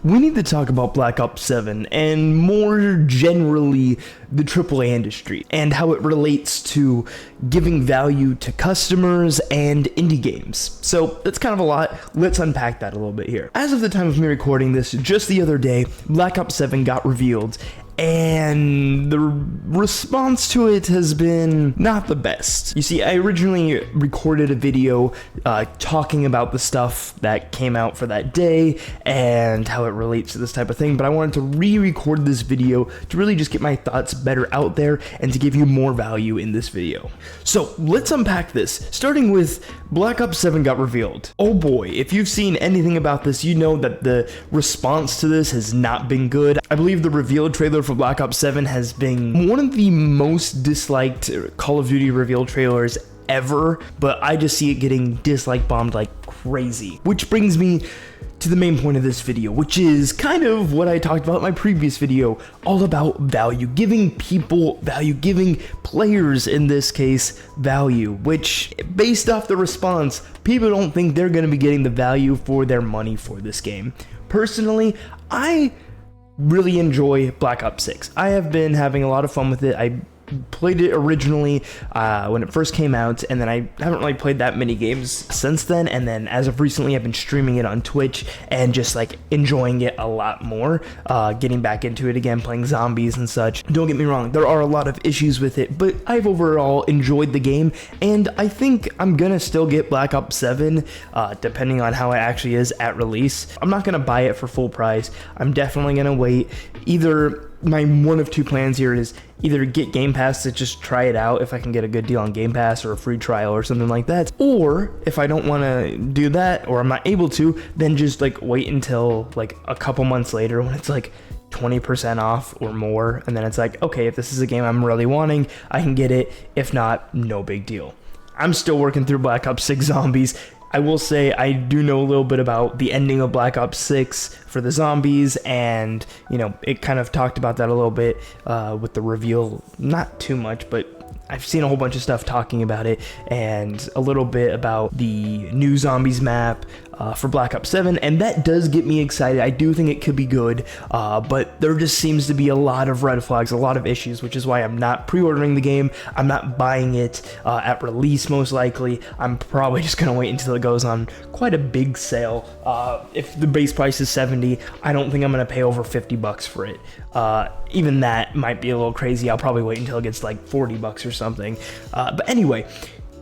We need to talk about Black Ops 7 and more generally the AAA industry and how it relates to giving value to customers and indie games. So that's kind of a lot. Let's unpack that a little bit here. As of the time of me recording this, just the other day, Black Ops 7 got revealed, and the response to it has been not the best. You see, I originally recorded a video talking about the stuff that came out for that day and how it relates to this type of thing, but I wanted to re-record this video to really just get my thoughts better out there and to give you more value in this video. So let's unpack this, starting with Black Ops 7 got revealed. Oh boy, if you've seen anything about this, you know that the response to this has not been good. I believe the reveal trailer for Black Ops 7 has been one of the most disliked Call of Duty reveal trailers ever, but I just see it getting dislike bombed like crazy. Which brings me to the main point of this video, which is kind of what I talked about in my previous video, all about value, giving people value, giving players in this case value, which based off the response, people don't think they're going to be getting the value for their money for this game. Personally, I really enjoy Black Ops 6. I have been having a lot of fun with it. I played it originally when it first came out, and then I haven't really played that many games since then, and then as of recently I've been streaming it on Twitch and just like enjoying it a lot more, getting back into it again, playing zombies and such. Don't get me wrong, there are a lot of issues with it, but I've overall enjoyed the game, and I think I'm gonna still get Black Ops 7 depending on how it actually is at release. I'm not gonna buy it for full price. I'm definitely gonna wait. Either my one of two plans here is either get Game Pass to just try it out if I can get a good deal on Game Pass or a free trial or something like that, or if I don't want to do that or I'm not able to, then just like wait until like a couple months later when it's like 20% off or more, and then it's like, okay, if this is a game I'm really wanting, I can get it. If not, no big deal. I'm still working through Black Ops 6 Zombies. I will say I do know a little bit about the ending of Black Ops 6 for the zombies, and you know, it kind of talked about that a little bit with the reveal. Not too much, but I've seen a whole bunch of stuff talking about it, and a little bit about the new zombies map for Black Ops 7, and that does get me excited. I do think it could be good, but there just seems to be a lot of red flags, a lot of issues, which is why I'm not pre-ordering the game. I'm not buying it at release, most likely. I'm probably just going to wait until it goes on quite a big sale. If the base price is $70, I don't think I'm going to pay over $50 for it. Even that might be a little crazy. I'll probably wait until it gets like $40 or something. But anyway,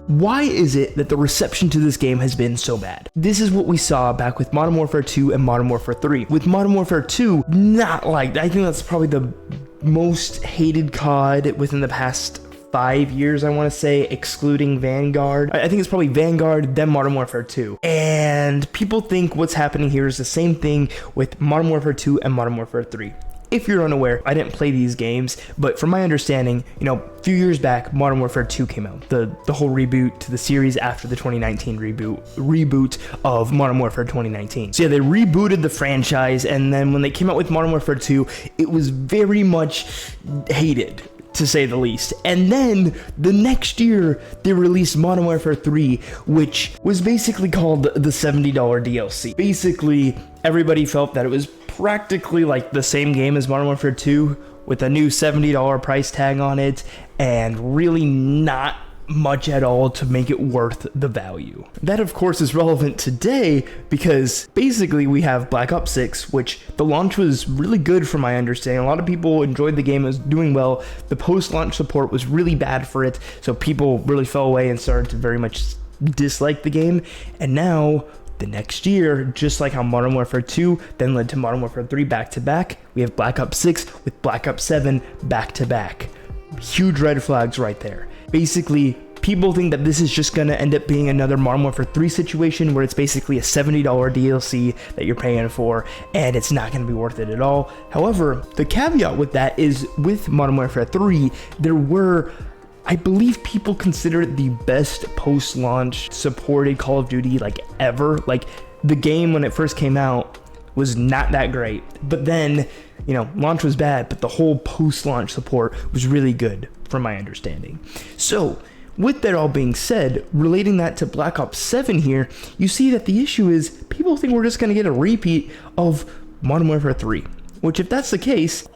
why is it that the reception to this game has been so bad? This is what we saw back with Modern Warfare 2 and Modern Warfare 3. With Modern Warfare 2, not liked. I think that's probably the most hated COD within the past 5 years, I want to say, excluding Vanguard. I think it's probably Vanguard, then Modern Warfare 2. And people think what's happening here is the same thing with Modern Warfare 2 and Modern Warfare 3. If you're unaware, I didn't play these games, but from my understanding, you know, a few years back, Modern Warfare 2 came out, the whole reboot to the series after the 2019 reboot of Modern Warfare 2019. So yeah, they rebooted the franchise, and then when they came out with Modern Warfare 2, it was very much hated, to say the least. And then the next year they released Modern Warfare 3, which was basically called the $70 DLC. Basically, everybody felt that it was practically like the same game as Modern Warfare 2 with a new $70 price tag on it, and really not much at all to make it worth the value. That of course is relevant today because basically we have Black Ops 6, which the launch was really good from my understanding. A lot of people enjoyed the game, it was doing well. The post-launch support was really bad for it, so people really fell away and started to very much dislike the game. And now the next year, just like how Modern Warfare 2 then led to Modern Warfare 3 back-to-back, we have Black Ops 6 with Black Ops 7 back-to-back. Huge red flags right there. Basically, people think that this is just going to end up being another Modern Warfare 3 situation where it's basically a $70 DLC that you're paying for, and it's not going to be worth it at all. However, the caveat with that is with Modern Warfare 3, there were, I believe people consider it the best post-launch supported Call of Duty like ever. Like, the game when it first came out was not that great, but then, you know, launch was bad, but the whole post-launch support was really good from my understanding. So with that all being said, relating that to Black Ops 7 here, you see that the issue is people think we're just going to get a repeat of Modern Warfare 3. Which, if that's the case,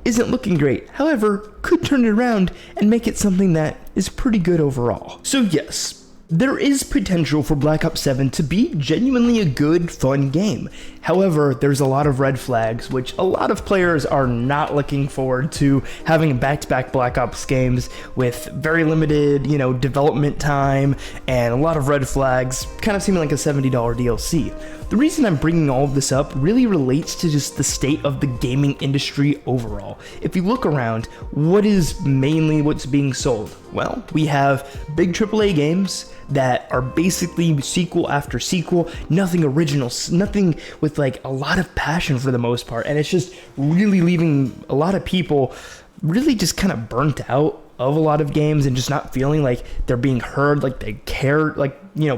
isn't looking great. However, could turn it around and make it something that is pretty good overall. So yes, there is potential for Black Ops 7 to be genuinely a good, fun game. However, there's a lot of red flags, which a lot of players are not looking forward to having back-to-back Black Ops games with very limited, development time and a lot of red flags, kind of seeming like a $70 DLC. The reason I'm bringing all of this up really relates to just the state of the gaming industry overall. If you look around, what is mainly what's being sold? Well, we have big AAA games that are basically sequel after sequel, nothing original, nothing with like a lot of passion for the most part, and it's just really leaving a lot of people really just kind of burnt out of a lot of games and just not feeling like they're being heard, like they care, like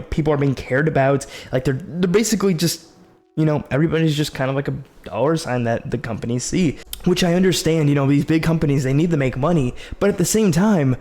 people are being cared about, like they're basically just everybody's just kind of like a dollar sign that the companies see, which I understand. These big companies, they need to make money, but at the same time,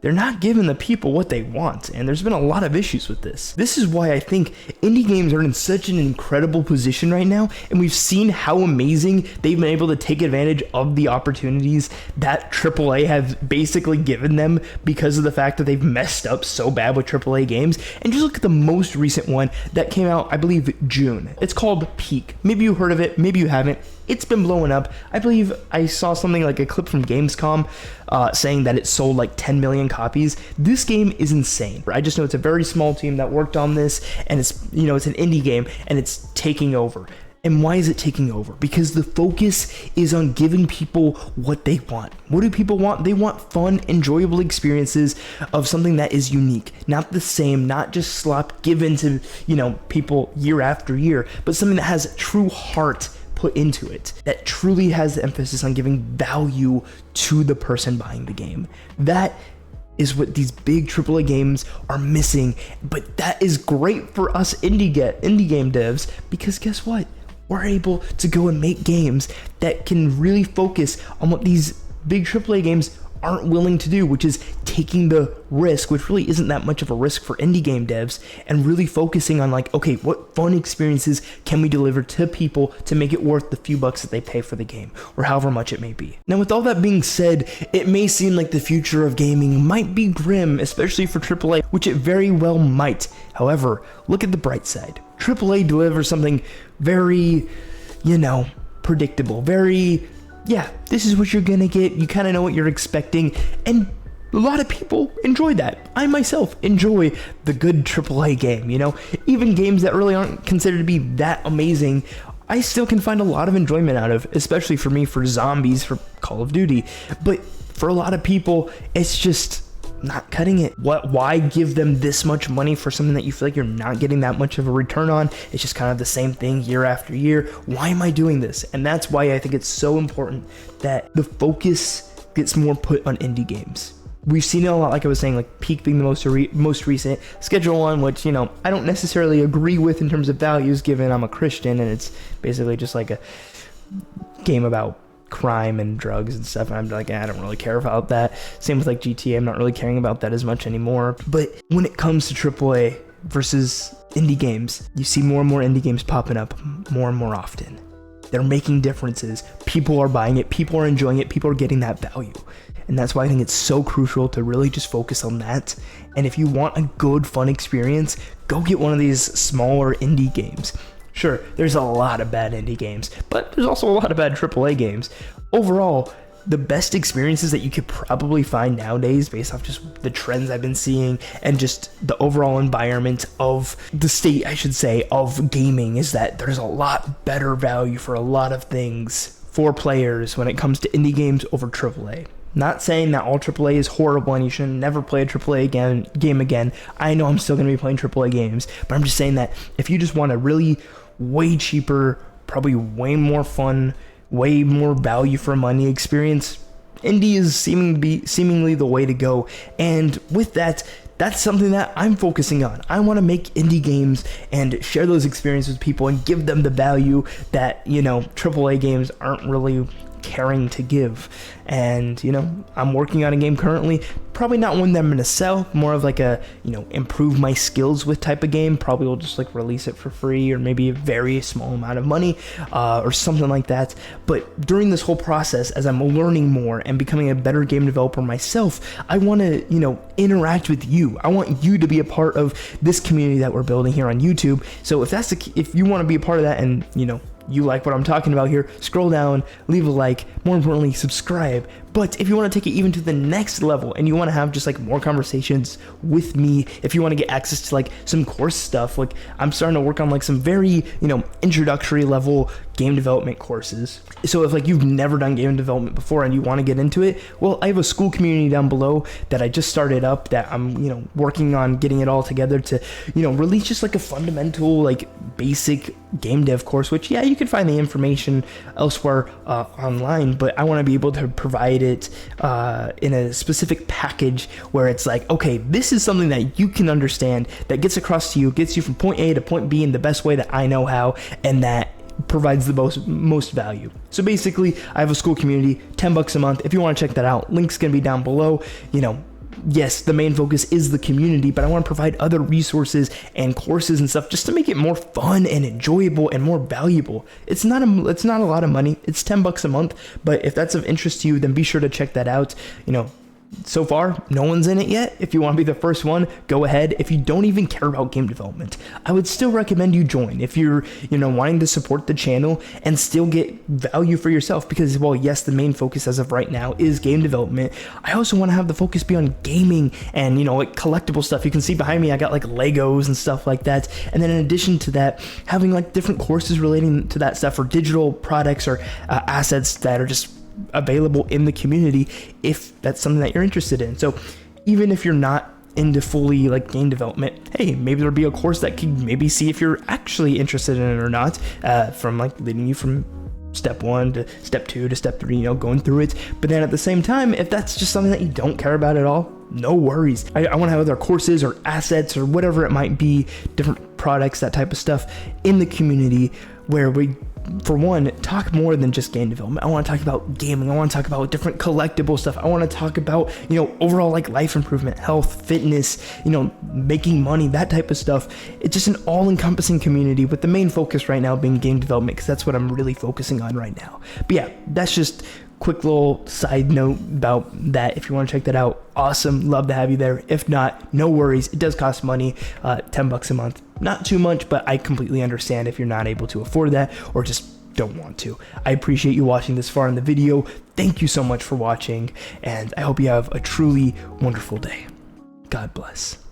they're not giving the people what they want, and there's been a lot of issues with this. This is why I think indie games are in such an incredible position right now, and we've seen how amazing they've been able to take advantage of the opportunities that AAA has basically given them because of the fact that they've messed up so bad with AAA games. And just look at the most recent one that came out, I believe, June. It's called Peak. Maybe you heard of it, maybe you haven't. It's been blowing up. I believe I saw something like a clip from Gamescom saying that it sold like 10 million copies. This game is insane. I just know it's a very small team that worked on this, and it's it's an indie game, and it's taking over. And why is it taking over? Because the focus is on giving people what they want. What do people want? They want fun, enjoyable experiences of something that is unique, not the same, not just slop given to people year after year, but something that has true heart put into it, that truly has the emphasis on giving value to the person buying the game. That is what these big AAA games are missing, but that is great for us indie game devs, because guess what? We're able to go and make games that can really focus on what these big AAA games aren't willing to do, which is taking the risk, which really isn't that much of a risk for indie game devs, and really focusing on like, okay, what fun experiences can we deliver to people to make it worth the few bucks that they pay for the game, or however much it may be. Now, with all that being said, it may seem like the future of gaming might be grim, especially for AAA, which it very well might. However, look at the bright side. AAA delivers something very, predictable, very, this is what you're gonna get. You kind of know what you're expecting, and a lot of people enjoy that. I myself enjoy the good AAA game, even games that really aren't considered to be that amazing, I still can find a lot of enjoyment out of, especially for me, for zombies, for Call of Duty. But for a lot of people, it's just not cutting it. Why give them this much money for something that you feel like you're not getting that much of a return on? It's just kind of the same thing year after year. Why am I doing this? And that's why I think it's so important that the focus gets more put on indie games. We've seen it a lot, like I was saying, like Peak being the most recent, Schedule 1, which, I don't necessarily agree with in terms of values, given I'm a Christian, and it's basically just like a game about crime and drugs and stuff, and I'm like, I don't really care about that. Same with like GTA, I'm not really caring about that as much anymore. But when it comes to AAA versus indie games, you see more and more indie games popping up more and more often. They're making differences. People are buying it, people are enjoying it, people are getting that value. And that's why I think it's so crucial to really just focus on that. And if you want a good, fun experience, go get one of these smaller indie games. Sure, there's a lot of bad indie games, but there's also a lot of bad AAA games. Overall, the best experiences that you could probably find nowadays, based off just the trends I've been seeing and just the overall environment of the state, I should say, of gaming, is that there's a lot better value for a lot of things for players when it comes to indie games over AAA. Not saying that all AAA is horrible and you should never play a AAA game again. I know I'm still going to be playing AAA games, but I'm just saying that if you just want a really way cheaper, probably way more fun, way more value for money experience, indie is seemingly the way to go. And with that, that's something that I'm focusing on. I want to make indie games and share those experiences with people and give them the value that, AAA games aren't really caring to give. And, you know, I'm working on a game currently, probably not one that I'm going to sell, more of like a, you know, improve my skills with type of game. Probably will just like release it for free or maybe a very small amount of money or something like that. But during this whole process, as I'm learning more and becoming a better game developer myself, I want to, you know, interact with you. I want you to be a part of this community that we're building here on YouTube. So if you want to be a part of that and, you know, you like what I'm talking about here, scroll down, leave a like, more importantly, subscribe. But if you want to take it even to the next level and you want to have just like more conversations with me, if you want to get access to like some course stuff, like I'm starting to work on like some very, you know, introductory level game development courses. So if like you've never done game development before and you want to get into it, well, I have a school community down below that I just started up that I'm, you know, working on getting it all together to, you know, release just like a fundamental, like basic game dev course, which, yeah, you can find the information elsewhere online, but I want to be able to provide it in a specific package where it's like, okay, this is something that you can understand, that gets across to you, gets you from point A to point B in the best way that I know how, and that provides the most value. So basically, I have a school community, $10 a month. If you want to check that out, link's gonna be down below. You know, yes, the main focus is the community, but I want to provide other resources and courses and stuff just to make it more fun and enjoyable and more valuable. It's not a lot of money. It's $10 a month, but if that's of interest to you, then be sure to check that out. You know, so far, no one's in it yet. If you want to be the first one, go ahead. If you don't even care about game development, I would still recommend you join if you're, you know, wanting to support the channel and still get value for yourself. Because, well, yes, the main focus as of right now is game development. I also want to have the focus be on gaming and, you know, like collectible stuff. You can see behind me, I got like Legos and stuff like that. And then in addition to that, having like different courses relating to that stuff or digital products or assets that are just available in the community if that's something that you're interested in. So even if you're not into fully like game development, hey, maybe there'll be a course that can maybe see if you're actually interested in it or not, from like leading you from step 1 to step 2 to step 3, you know, going through it. But then at the same time, if that's just something that you don't care about at all, no worries. I want to have other courses or assets or whatever it might be, different products, that type of stuff in the community where we, for one, talk more than just game development. I want to talk about gaming. I want to talk about different collectible stuff. I want to talk about, you know, overall like life improvement, health, fitness, you know, making money, that type of stuff. It's just an all-encompassing community with the main focus right now being game development, because that's what I'm really focusing on right now. But yeah, that's just quick little side note about that. If you want to check that out, awesome. Love to have you there. If not, no worries. It does cost money, $10 a month. Not too much, but I completely understand if you're not able to afford that or just don't want to. I appreciate you watching this far in the video. Thank you so much for watching, and I hope you have a truly wonderful day. God bless.